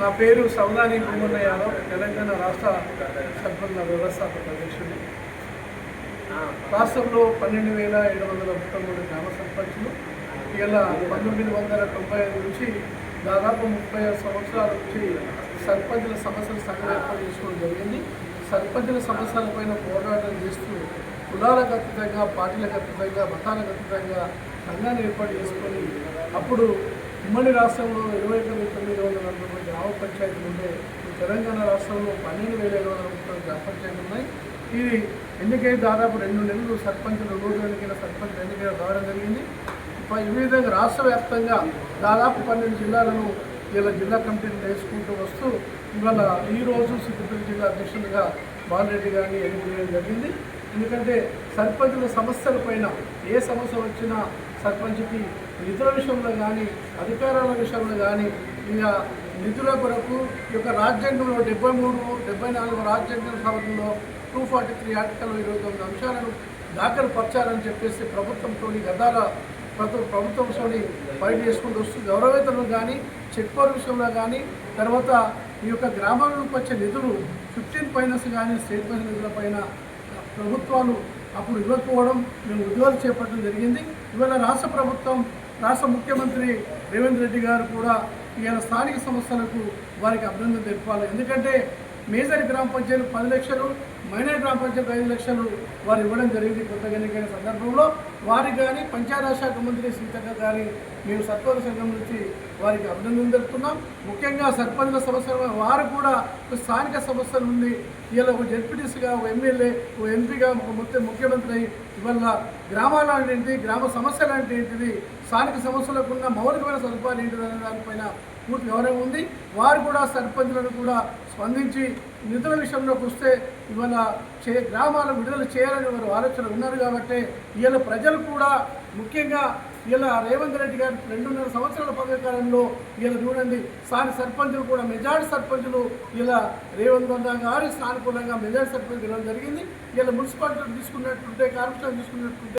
నా పేరు సౌదాని భూమన్న యాదవ్, తెలంగాణ రాష్ట్ర సర్పంచ్ వ్యవస్థాపక అధ్యక్షుడు. రాష్ట్రంలో 12,733 గ్రామ సర్పంచులు ఇలా 1995 నుంచి దాదాపు 35 సంవత్సరాల నుంచి సర్పంచుల సమస్యల సంఘం ఏర్పాటు చేసుకోవడం జరిగింది. సర్పంచుల సమస్యలపైన పోరాటం చేస్తూ కులాలకు అతీతంగా, పార్టీలకు అతీతంగా, మతాలకు అతీతంగా సంఘాన్ని ఏర్పాటు చేసుకొని అప్పుడు ఉమ్మడి రాష్ట్రంలో 21,940 గ్రామ పంచాయతీలు ఉంటే తెలంగాణ రాష్ట్రంలో 12,730 గ్రామ పంచాయతీలు ఉన్నాయి. ఇది ఎన్నికై దాదాపు 2 నెలలు సర్పంచులు నూతన ఎన్నికైన సర్పంచ్ ఎన్నికలు రావడం జరిగింది. ఈ విధంగా రాష్ట్ర వ్యాప్తంగా దాదాపు 12 జిల్లాలను ఇలా జిల్లా కమిటీలు వేసుకుంటూ వస్తూ ఇవాళ ఈరోజు సిద్దిపేట జిల్లా అధ్యక్షులుగా బాలరెడ్డి గారిని ఎన్నికడం జరిగింది. ఎందుకంటే సర్పంచుల సమస్యల పైన ఏ సమస్య వచ్చినా సర్పంచ్కి నిధుల విషయంలో కానీ, అధికారాల విషయంలో కానీ, ఇక నిధుల కొరకు ఈ యొక్క రాజ్యాంగంలో 73, 74 రాజ్యాంగ సభలో 243 ఆర్టికల్ 29 అంశాలను దాఖలు పరచాలని చెప్పేసి ప్రభుత్వంతో గతాల ప్రభుత్వంతో ఫైట్ చేసుకుంటూ వస్తూ గౌరవేతలు కానీ, చెక్ పవర్ విషయంలో కానీ, తర్వాత ఈ యొక్క గ్రామాలకు వచ్చే నిధులు 15 ఫైనాన్స్ కానీ, స్టేట్ ఫైనాన్స్ నిధుల పైన ప్రభుత్వాలు అప్పుడు ఇవ్వకపోవడం మేము ఉద్యోగాలు చేపట్టడం జరిగింది. ఇవాళ రాష్ట్ర ప్రభుత్వం, రాష్ట్ర ముఖ్యమంత్రి రేవంత్ రెడ్డి గారు కూడా ఇవాళ స్థానిక సంస్థలకు వారికి అభినందన తెలపాలి. ఎందుకంటే మేజర్ గ్రామ పంచాయతీ 10 లక్షలు, మైనర్ గ్రామ పంచాయతీ 5 లక్షలు వారు ఇవ్వడం జరిగింది. కొత్తగా ఎన్నికైన సందర్భంలో వారికి కానీ పంచాయతీ శాఖ మంత్రి సీతక్క గారి మేము సర్పంచ్ సంఘం నుంచి వారికి అభినందన తెలుపుతున్నాం. ముఖ్యంగా సర్పంచ్ల సమస్యలు వారు కూడా స్థానిక సమస్యల నుండి ఇలా ఒక జెడ్పీటీసీగా, ఒక ఎమ్మెల్యే, ఒక ఎంపీగా, ఒక ముఖ్యమంత్రి ఇవాళ గ్రామాల ఏంటి, గ్రామ సమస్యలు అంటే ఏంటిది, స్థానిక సమస్యలకు ఉన్న మౌలికమైన సదుపాయాలు ఏంటిది అనే దానిపైన పూర్తి గౌరవం ఉంది. వారు కూడా సర్పంచులను కూడా స్పందించి నిధుల విషయంలోకి వస్తే ఇవాళ గ్రామాలను విడుదల చేయాలని వారు ఆలోచన ఉన్నారు. కాబట్టి ఇవాళ ప్రజలు కూడా ముఖ్యంగా ఇలా రేవంత్ రెడ్డి గారి 2.5 సంవత్సరాల పదకాలంలో ఇలా చూడండి స్థానిక సర్పంచులు కూడా మెజార్టీ సర్పంచులు ఇలా రేవంత్ గారి సానుకూలంగా మెజార్టీ సర్పంచ్ గెలవడం జరిగింది. ఇలా మున్సిపాలిటీ తీసుకున్నట్టుంటే, కార్పొరేషన్ తీసుకున్నట్టుంటే